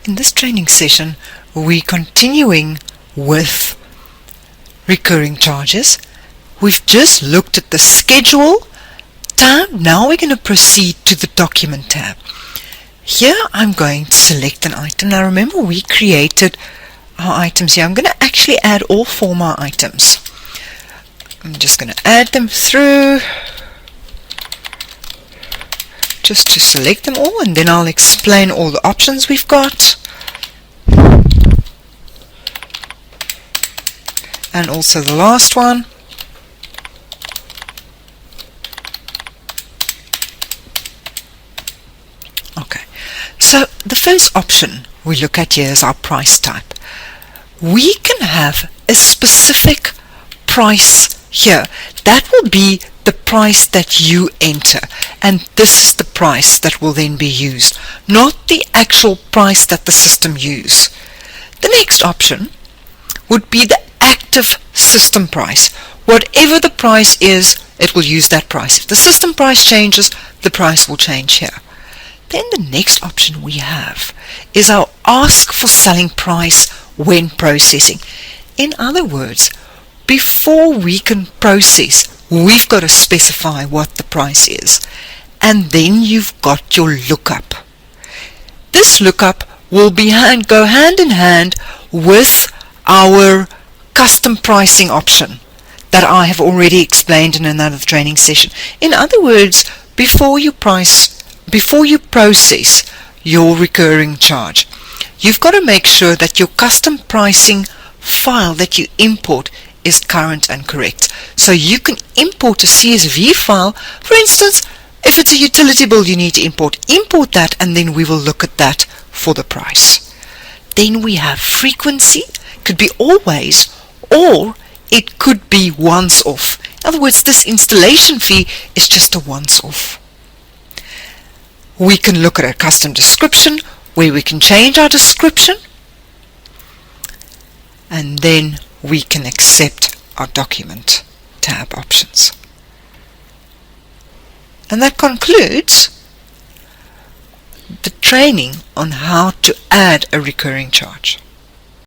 In this training session, we're continuing with recurring charges. We've just looked at the schedule tab. Now we're going to proceed to the document tab. Here I'm going to select an item. Now remember, we created our items here. I'm going to actually add all 4 my items. I'm just going to add them through just to select them all, and then I'll explain all the options we've got, and also the last one. Okay, so the first option we look at here is our price type. We can have a specific price here. That will be the price that you enter, and this is the price that will then be used, not the actual price that the system uses. The next option would be the active system price. Whatever the price is, it will use that price. If the system price changes, the price will change here. Then the next option we have is our ask for selling price when processing. In other words, before we can process, we've got to specify what the price is, and then you've got your lookup. This lookup will go hand in hand with our custom pricing option that I have already explained in another training session. In other words, before you process your recurring charge, you've got to make sure that your custom pricing file that you import is current and correct. So you can import a CSV file. For instance, if it's a utility bill you need to import that, and then we will look at that for the price. Then we have frequency. It could be always, or it could be once off. In other words, this installation fee is just a once off. We can look at a custom description where we can change our description, and then we can accept our document tab options. And that concludes the training on how to add a recurring charge.